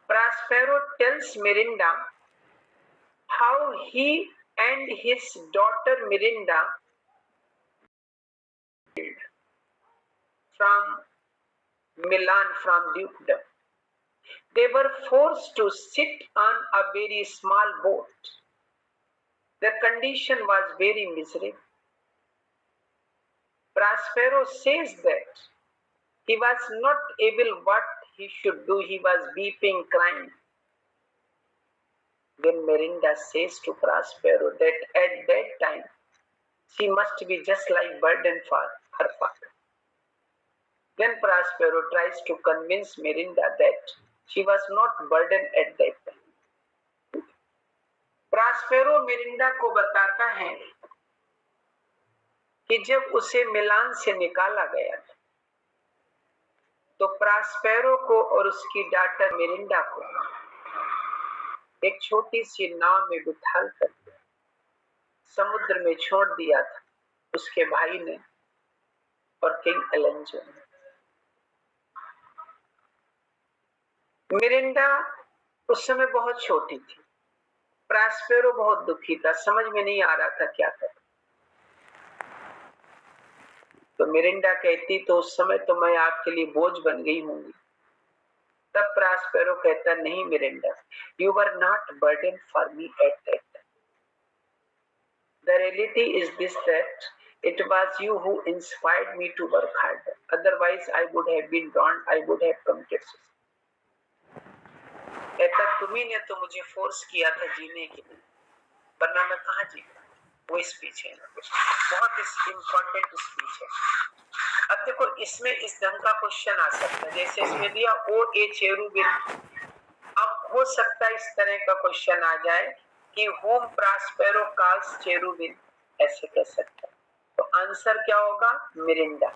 Prospero tells Mirinda how he and his daughter Mirinda from Milan, from Dukedom. They were forced to sit on a very small boat. Their condition was very miserable. Prospero says that he was not able what he should do. He was weeping, crying. When Mirinda says to Prospero that at that time she must be just like burden for her father. Then Prospero tries to convince Mirinda that she was not burdened at that time. Prospero Mirinda को बताता है कि जब उसे मिलान से निकाला गया तो प्रास्पेरो को और उसकी डॉटर मिरिंडा को एक छोटी सी नाव में बिठाल कर समुद्र में छोड़ दिया था उसके भाई ने और किंग एलेंजो ने। मिरिंडा उस समय बहुत छोटी थी। प्रास्पेरो बहुत दुखी था, समझ में नहीं आ रहा था क्या करे। तो मिरिंडा कहती तो उस समय तो मैं आपके लिए बोझ बन गई होंगी। तब प्रास्पेरो कहता नहीं Mirinda, you were not burden for me at that time. The reality is this that it was you who inspired me to work harder. Otherwise I would have been drowned, I would have committed suicide. कहता तुम्ही ने तो मुझे force किया था जीने के लिए, वरना मैं कहाँ जीता। वो स्पीच है, बहुत इम्पोर्टेंट स्पीच है। अब देखो इसमें इस ढंग का क्वेश्चन आ सकता है, जैसे इसमें दिया ओ ए चेरुबिन। अब हो सकता है इस तरह का क्वेश्चन आ जाए कि होम प्रास्पेरो कॉल्स चेरुबिन, ऐसे कह सकता है। तो आंसर क्या होगा? मिरिंडा।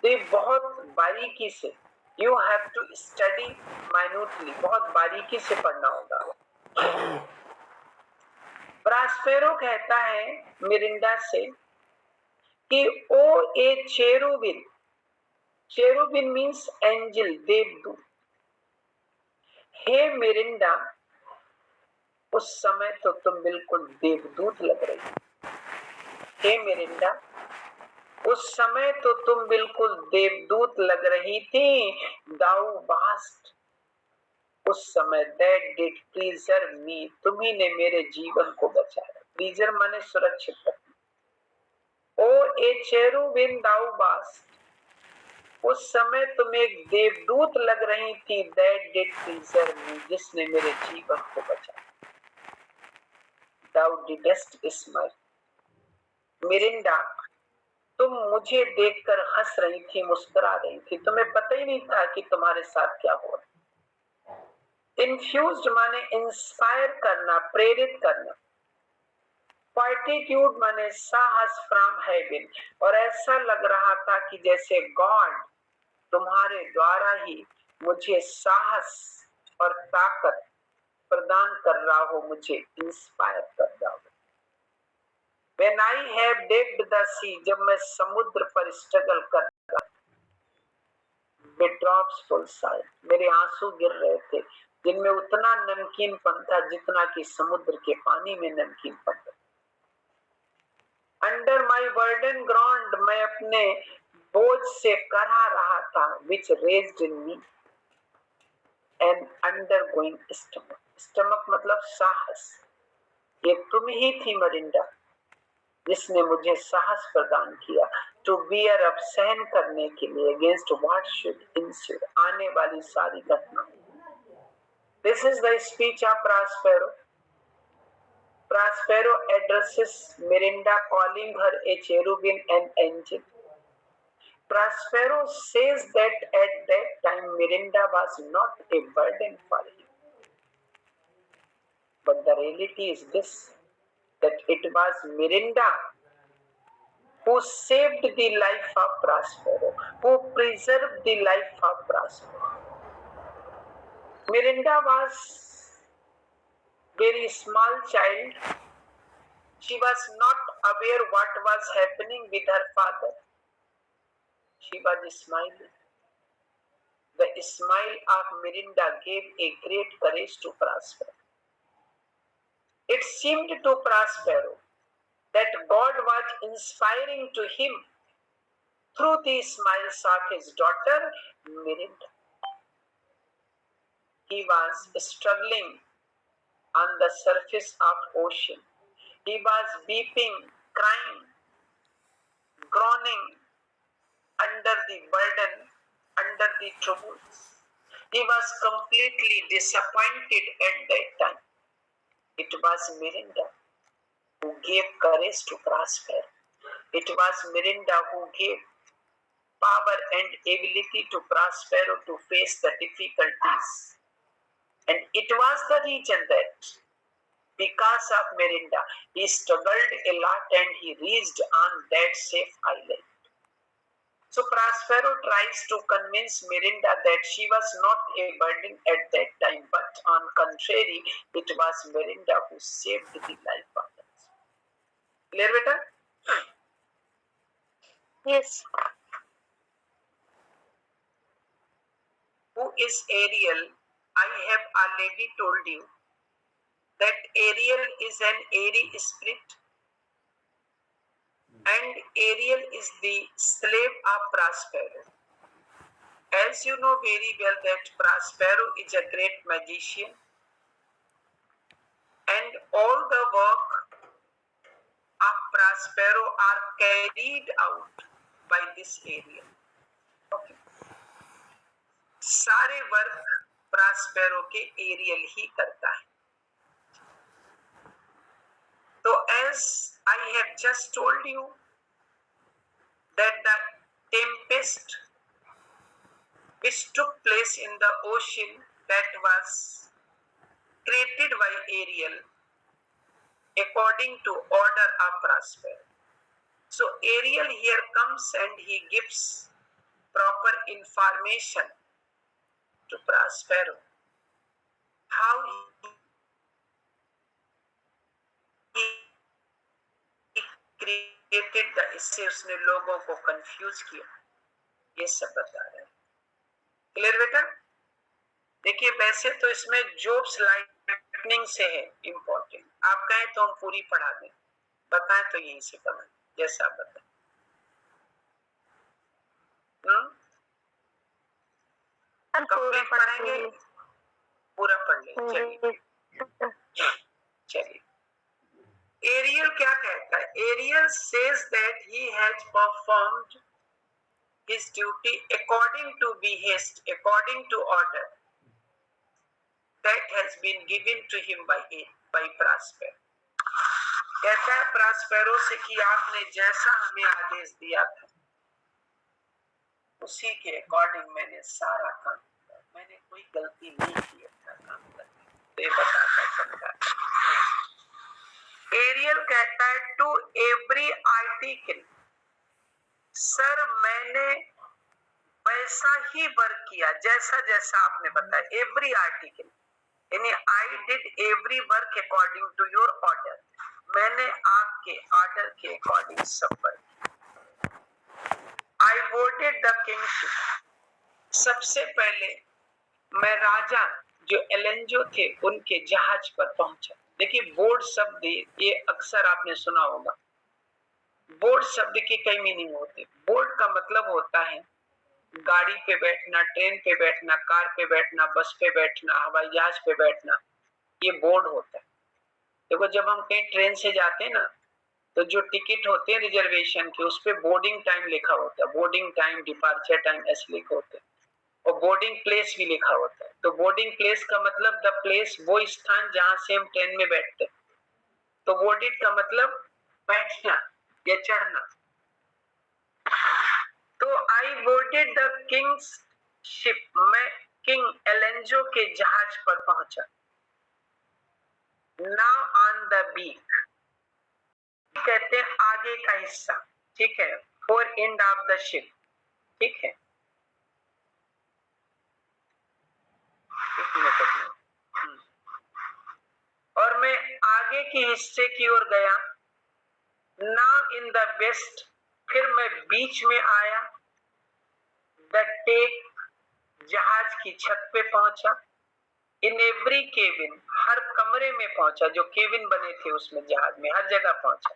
तो ये बहुत बारीकी से, you have to study minutely, बहुत बारीकी से पढ़ना होगा। प्रास्पेरो कहता है मिरिंडा से कि ओ ए चेरुबिन, चेरुबिन मीन्स एंजल, देवदूत। हे मिरिंडा, उस समय तो तुम बिल्कुल देवदूत लग रही। हे मिरिंडा, उस समय तो तुम बिल्कुल देवदूत लग रही थी। दाऊ वास्ट, उस समय दैट डिड प्रीजर्व मी, तुम्ही ने मेरे जीवन को बचाया। प्रीजर्व माने सुरक्षित रखना। ओ ए चेरुबिन दाऊ वास्ट, उस समय तुम एक देवदूत लग रही थी। दैट डिड प्रीजर्व मी, जिसने मेरे जीवन को बचाया। दाऊ डिडस्ट स्माइल, मिरिंडा तुम मुझे देखकर हंस रही थी, मुस्कुरा रही थी, तुम्हें पता ही नहीं था कि तुम्हारे साथ क्या हो रहा। इन्फ्यूज्ड माने इंस्पायर करना, प्रेरित करना। फॉर्टिट्यूड माने साहस फ्रॉम हेवन, और ऐसा लग रहा था कि जैसे गॉड तुम्हारे द्वारा ही मुझे साहस और ताकत प्रदान कर रहा हो, मुझे इंस्पायर कर रहा हो। When I have digged the sea, जब मैं समुद्र पर स्ट्रगल कर रहा, with drops full sight, मेरे आंसू गिर रहे थे जिनमें उतना नमकीनपन था जितना कि समुद्र के पानी में नमकीनपन था। Under my burden ground, मैं अपने बोझ से करा रहा था, which raised in me an undergoing stomach. Stomach मतलब साहस। ये तुम ही थी मिरिंडा जिसने मुझे साहस प्रदान किया, टू बियर अप, सहन करने के लिए, अगेंस्ट व्हाट शुड इंस्यू, आने वाली सारी घटना। This is the speech of Prospero. Prospero addresses Miranda, calling her a cherubin and angel. Prospero says that at that time Miranda was not a burden for him, but the reality is this, that it was Mirinda who saved the life of Prospero, who preserved the life of Prospero. Mirinda was very small child. She was not aware what was happening with her father. She was smiling. The smile of Mirinda gave a great courage to Prospero. It seemed to Prospero that God was inspiring to him through the smiles of his daughter Mirinda. He was struggling on the surface of ocean. He was weeping, crying, groaning under the burden, under the troubles. He was completely disappointed at that time. It was Mirinda who gave courage to Prospero. It was Mirinda who gave power and ability to Prospero to face the difficulties. And it was the reason that because of Mirinda, he struggled a lot and he reached on that safe island. So Prospero tries to convince Mirinda that she was not a burden at that time, but on contrary, it was Mirinda who saved the life of others. Clear, beta? Yes. Who is Ariel? I have already told you that Ariel is an airy spirit, and Ariel is the slave of Prospero. As you know very well that Prospero is a great magician, and all the work of Prospero are carried out by this Ariel. Okay. सारे work Prospero के Ariel ही करता है. So as I have just told you that the tempest which took place in the ocean that was created by Ariel according to order of Prospero. So Ariel here comes and he gives proper information to Prospero how he created the इससे उसने लोगों को confuse किया, ये सब बता रहे हैं. क्लियर बेटा? देखिए वैसे तो इसमें जोब्स लाइटनिंग से है इम्पोर्टेंट, आप कहें तो हम पूरी पढ़ा दें, बताएं तो यहीं से पढ़ें जैसा आप बताएं. कंप्लीट पढ़ेंगे, पूरा पढ़ लें. चलिए एरियल क्या कहता है? Ariel says that he has performed his duty according to behest, according to order that has been given to him by Prospero. कहता है Prospero से कि आपने जैसा हमें आदेश दिया था उसी के अकॉर्डिंग मैंने सारा काम किया, मैंने कोई गलती नहीं की अपना काम करने. ये बताता समझा. एरियल कहता है टू एवरी आर्टिकल, सर मैंने वैसा ही वर्क किया जैसा जैसा आपने बताया. एवरी आर्टिकल यानी I did every work according to your order, मैंने आपके ऑर्डर के अकॉर्डिंग सब work. I boarded the kingship, सबसे पहले मैं राजा जो एलेंजो थे उनके जहाज पर पहुंचा. देखिए बोर्ड शब्द ये अक्सर आपने सुना होगा. बोर्ड शब्द के कई मीनिंग होते हैं. बोर्ड का मतलब होता है गाड़ी पे बैठना, ट्रेन पे बैठना, कार पे बैठना, बस पे बैठना, हवाई जहाज पे बैठना, ये बोर्ड होता है. देखो जब हम कहीं ट्रेन से जाते हैं ना तो जो टिकट होते हैं रिजर्वेशन के उस पे बोर्डिंग टाइम लिखा होता है. बोर्डिंग टाइम, डिपार्चर टाइम ऐसे लिखे होते हैं. और बोर्डिंग प्लेस भी लिखा होता है. तो बोर्डिंग प्लेस का मतलब द प्लेस, वो स्थान जहां से हम ट्रेन में बैठते हैं. तो बोर्डेड का मतलब बैठना या चढ़ना. तो आई बोर्डेड द किंग्स शिप, मैं किंग एलेंजो के जहाज पर पहुंचा. नाउ ऑन द बीक कहते हैं आगे का हिस्सा, ठीक है, four end of the ship, ठीक है. और मैं आगे के हिस्से की ओर गया. नाउ इन द वेस्ट, फिर मैं बीच में आया. द टेक, जहाज की छत पे पहुंचा, इन एवरी केबिन, हर कमरे में पहुंचा, जो केबिन बने थे उसमें जहाज में हर जगह पहुंचा।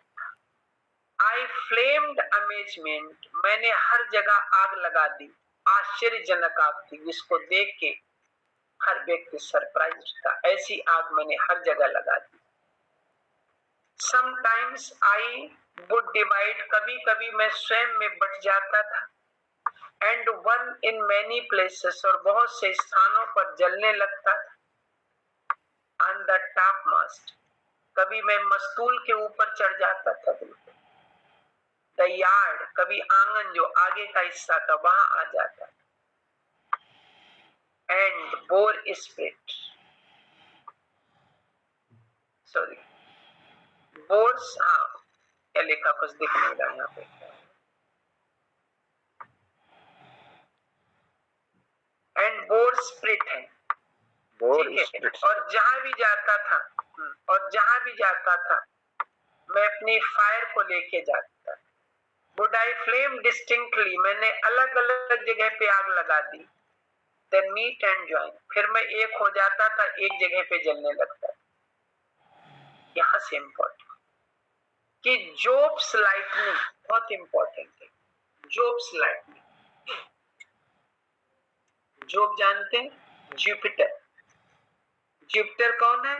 आई फ्लेम्ड अमेजमेंट, मैंने हर जगह आग लगा दी, आश्चर्यजनक आग थी जिसको देख के हर व्यक्ति सरप्राइज था, ऐसी आग मैंने हर जगह लगा दी। समटाइम्स आई वुड डिवाइड, कभी कभी मैं स्वयं में बट जाता था, and one in many places, और बहुत से स्थानों पर जलने लगता था। ऑन द टॉप मास्ट, कभी मैं मस्तूल के ऊपर चढ़ जाता था, बिल्कुल। द यार्ड, कभी आंगन जो आगे का हिस्सा था वहां आ जाता था। And bore spirit, sorry bores, हाँ क्या लिखा कुछ दिख नहीं रहा यहाँ पे, एंड बोर स्प्रिट है, ठीक है। और जहां भी जाता था, मैं अपनी फायर को लेके जाता था। वुड आई फ्लेम डिस्टिंक्टली, मैंने अलग अलग जगह पे आग लगा दी। देन मीट एंड ज्वाइन, फिर मैं एक हो जाता था, एक जगह पे जलने लगता। यहाँ से इम्पोर्टेंट कि जोब्स लाइटनिंग बहुत इंपॉर्टेंट है। जोब्स लाइटनिंग, जोब जानते हैं? जुपिटर। जुपिटर कौन है?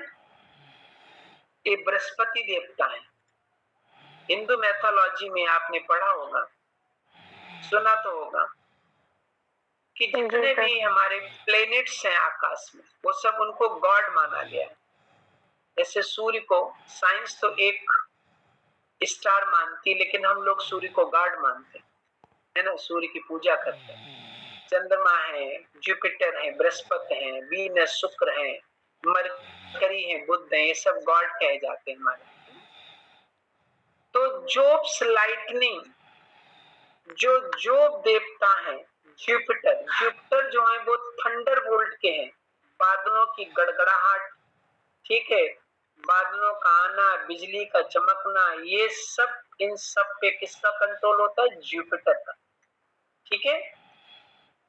ये बृहस्पति देवता है। हिंदू मैथोलॉजी में आपने पढ़ा होगा, सुना तो होगा कि जितने भी हमारे प्लेनेट्स हैं आकाश में, वो सब उनको गॉड माना गया है। जैसे सूर्य को साइंस तो एक स्टार मानती, लेकिन हम लोग सूर्य को गॉड मानते हैं ना, सूर्य की पूजा करते हैं। चंद्रमा है, जुपिटर है, बृहस्पति है, वीनस, शुक्र है, मरकरी है, बुध है, ये सब गॉड कहे जाते हैं हमारे। तो जोब्स लाइटनिंग, जो जोब देवता है जुपिटर, जुपिटर जो है वो थंडर बोल्ट के हैं, बादलों की गड़गड़ाहट, ठीक है, बादलों का आना, बिजली का चमकना, ये सब, इन सब पे किसका कंट्रोल होता है? जुपिटर का, ठीक है।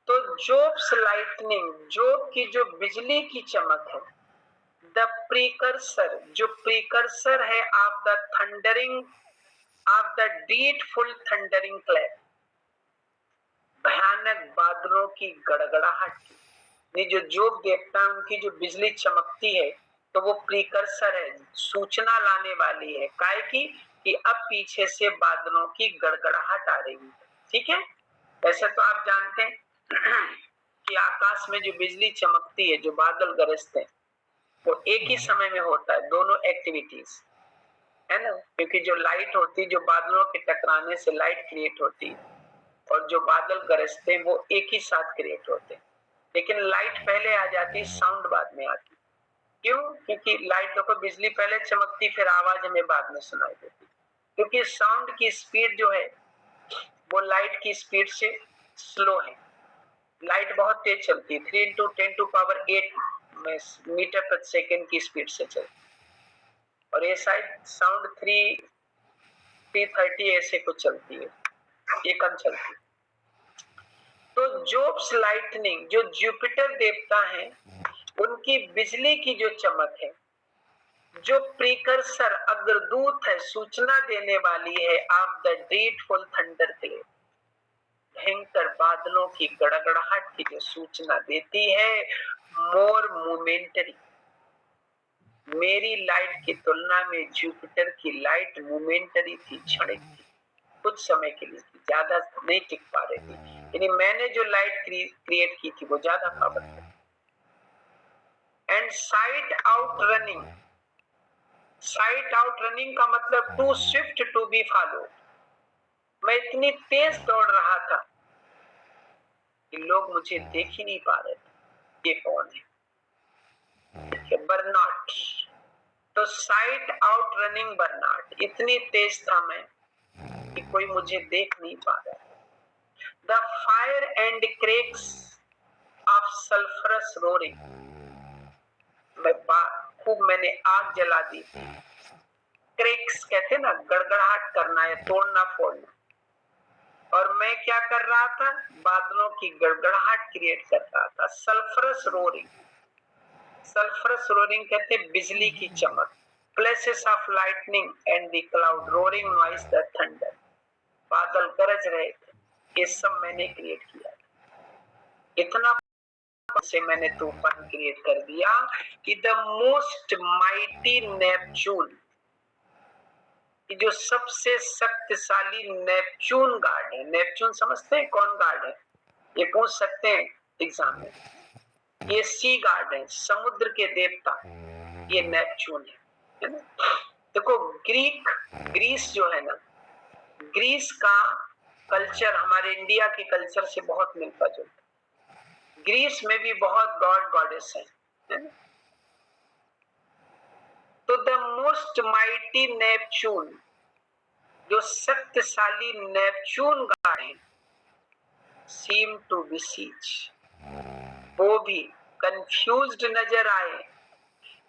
तो जोब्स लाइटनिंग, जोब की जो बिजली की चमक है, द प्रीकर्सर, जो प्रीकर्सर है of the thundering, of the deedful thundering clap, भयानक बादलों की गड़गड़ाहट की, ये जो जोब देवता है उनकी जो बिजली चमकती है, तो वो प्रीकर्सर है, सूचना लाने वाली है, काहे की कि अब पीछे से बादलों की गड़गड़ाहट आ रही है, ठीक है। वैसे तो आप जानते हैं कि आकाश में जो बिजली चमकती है, जो बादल गरजते हैं, वो एक ही समय में होता है, दोनों एक्टिविटीज, है ना। क्योंकि जो लाइट होती है, जो बादलों के टकराने से लाइट क्रिएट होती है, और जो बादल गरजते हैं वो एक ही साथ क्रिएट होते हैं। लेकिन लाइट पहले आ जाती, साउंड बाद में आती। क्यों? क्योंकि लाइट, देखो बिजली पहले चमकती, फिर आवाज हमें बाद में सुनाई देती, क्योंकि साउंड की स्पीड जो है वो लाइट की स्पीड से स्लो है। लाइट बहुत तेज चलती है, 3 × 10⁸ मीटर प्रति सेकंड की स्पीड से चलती, और ये शायद साउंड 330 ऐसे कुछ चलती है, ये कम चलती है। तो जोब्स लाइटनिंग, जो जुपिटर देवता है, उनकी बिजली की जो चमक है, जो प्रीकर्सर, अग्रदूत है, सूचना देने वाली है ऑफ द ड्रीडफुल थंडर क्लेप, भयंकर बादलों की गड़गड़ाहट की जो सूचना देती है, मोर मोमेंटरी, मेरी लाइट की तुलना में जुपिटर की लाइट मोमेंटरी थी, क्षणिक थी, कुछ समय के लिए थी, ज्यादा नहीं टिक पा रही थी। यानी मैंने जो लाइट क्रिएट की थी वो ज्यादा powerful. And sight out running, sight out running का मतलब to swift to be followed, मैं इतनी तेज दौड़ रहा था कि लोग मुझे देख ही नहीं पा रहे थे, ये कौन है? बर्नार्ड, तो साइट आउट रनिंग बर्नार्ड, इतनी तेज था मैं कि कोई मुझे देख नहीं पा रहा। The fire and cracks of sulphurous roaring, मैंने आग जला दी। क्रेक्स कहते ना, गड़गड़ाहट करना या तोड़ना फोड़ना, और मैं क्या कर रहा था? बादलों की गड़गड़ाहट क्रिएट कर रहा था। सल्फरस रोरिंग, सल्फरस रोरिंग कहते बिजली की चमक। Flashes of lightning and the cloud, roaring noise the thunder, बादल गरज रहे थे, ये सब मैंने क्रिएट किया। इतना से मैंने तूफान क्रिएट कर दिया कि द मोस्ट माइटी नेपच्यून, जो सबसे शक्तिशाली नेपच्यून गार्ड है। नेपच्यून समझते हैं कौन गार्ड है? ये पूछ सकते हैं एग्जाम में। ये सी गार्ड है, समुद्र के देवता, ये नेपच्यून है ना। देखो ग्रीस जो है ना, ग्रीस का कल्चर हमारे इंडिया के कल्चर से बहुत मिलता जुलता। ग्रीस में भी बहुत गॉड गॉडेस है ना? तो द मोस्ट माइटी नेपच्यून, जो शक्तिशाली नेपच्यून गार्ड है, सीम टू बिसीच, वो भी कंफ्यूज्ड नजर आए।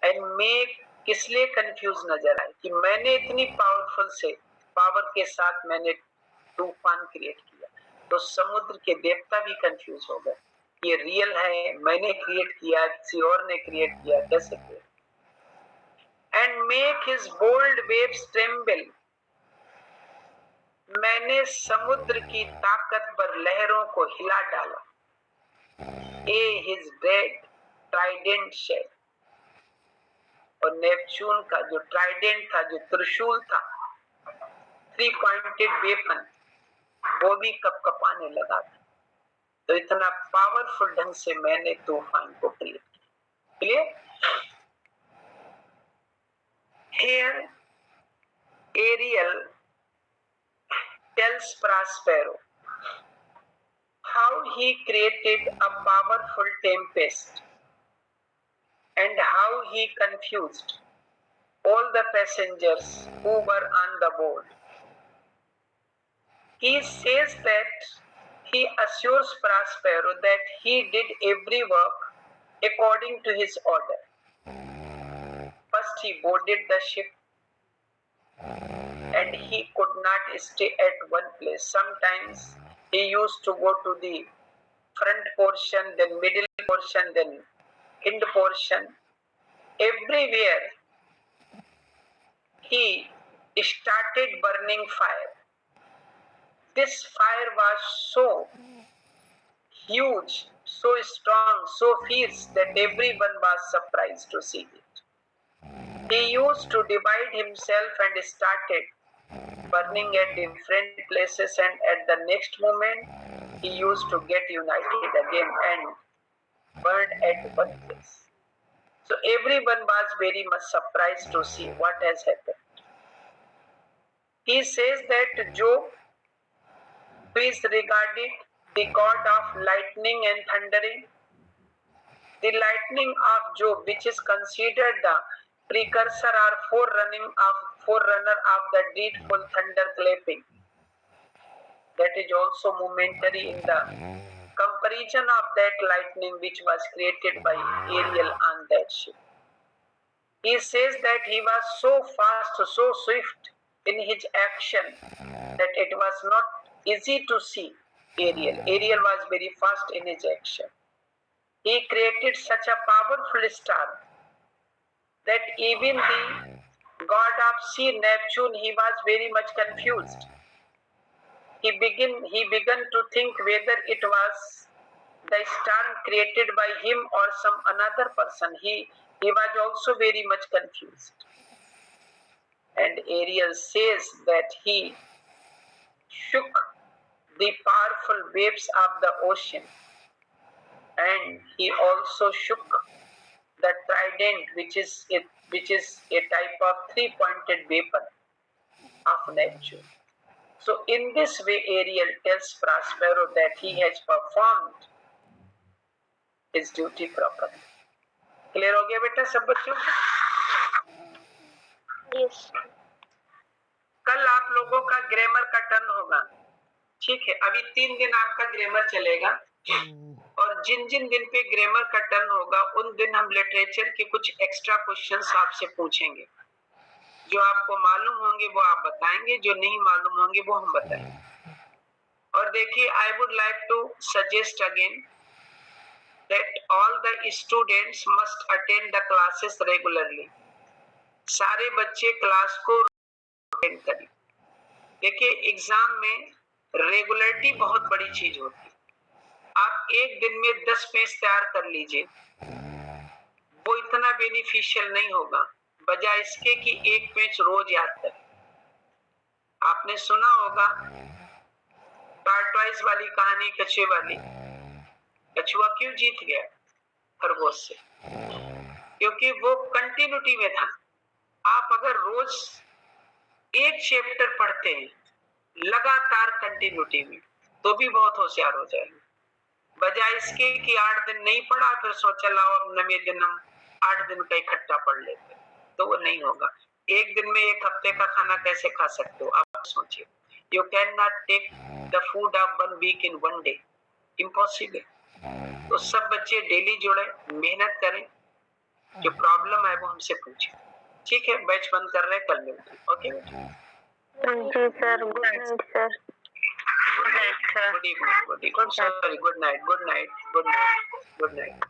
एंड मेक, किसलिए कंफ्यूज नजर आए? कि मैंने इतनी पावरफुल से पावर के साथ मैंने तूफान क्रिएट किया, तो समुद्र के देवता भी कंफ्यूज हो गए। ये रियल है, मैंने क्रिएट किया, किसी और ने क्रिएट किया, कैसे किया? And make his bold waves tremble, मैंने समुद्र की ताकतवर लहरों को हिला डाला। A his dead trident shed, और नेपच्यून का जो ट्राइडेंट था, जो त्रिशूल था, 3 पॉइंटेड वेपन, वो भी कपकपाने लगा था। तो इतना पावरफुल ढंग से मैंने तूफान को क्रिएट किया। Here Ariel tells Prospero how he created a powerful tempest and how he confused all the passengers who were on the board. He says that he assures Prospero that he did every work according to his order. First he boarded the ship and he could not stay at one place. Sometimes he used to go to the front portion, then middle portion, then end portion. Everywhere he started burning fire. This fire was so huge, so strong, so fierce that everyone was surprised to see it. He used to divide himself and started burning at different places, and at the next moment he used to get united again and burned at one place. So everyone was very much surprised to see what has happened. He says that Job, who is regarded the god of lightning and thundering, the lightning of Job, which is considered the precursor or forerunner of the dreadful thunder clapping, that is also momentary in the comparison of that lightning which was created by Ariel on that ship. He says that he was so fast, so swift in his action that it was not easy to see Ariel. Ariel was very fast in his action. He created such a powerful star that even the god of sea, Neptune, he was very much confused. He began to think whether it was the star created by him or some another person. He was also very much confused. And Ariel says that he shook the powerful waves of the ocean, and he also shook the trident, which is a type of 3-pointed weapon of Neptune. So in this way, Ariel tells Prospero that he has performed his duty properly. Clear हो गया बेटा सब बच्चों को? Yes. कल आप लोगों का ग्रामर का टर्न होगा, ठीक है? अभी 3 दिन आपका ग्रामर चलेगा, और जिन जिन दिन पे ग्रामर का टर्न होगा उन दिन हम लिटरेचर के कुछ एक्स्ट्रा क्वेश्चंस आपसे पूछेंगे। जो आपको मालूम होंगे वो आप बताएंगे, जो नहीं मालूम होंगे वो हम बताएंगे। और देखिए, I would like to suggest again that all the students must attend the classes regularly. सारे बच्चे क्लास को अटेंड करें। देखिए, एग्जाम में रेगुलरिटी बहुत बड़ी चीज होती है। आप एक दिन में 10 पेज तैयार कर लीजिए, वो इतना बेनिफिशियल नहीं होगा बजाय इसके कि एक पेज रोज याद करें। आपने सुना होगा टार्टवाइज वाली कहानी, कछुए वाली। कछुआ क्यों जीत गया खरगोश से? क्योंकि वो कंटिन्यूटी में था। आप अगर रोज एक चैप्टर पढ़ते हैं लगातार कंटिन्यूटी में, तो भी बहुत होशियार हो जाएंगे, बजाय इसके कि 8 दिन नहीं पढ़ा फिर सोचा लाओ अब 9वें दिन हम 8 दिन का इकट्ठा पढ़ लेते, तो वो नहीं होगा। एक दिन में एक हफ्ते का खाना कैसे खा सकते हो आप सोचिए। You can not take the food of 1 week in 1 day, impossible. तो सब बच्चे डेली जुड़े, मेहनत करें, जो प्रॉब्लम है वो हमसे पूछे। ठीक है, बैच बंद कर रहे हैं, कल मिलते हैं। ओके जी sir, good night sir. Good night sir. Good evening, good evening, sorry, good night, good night, good night, good night.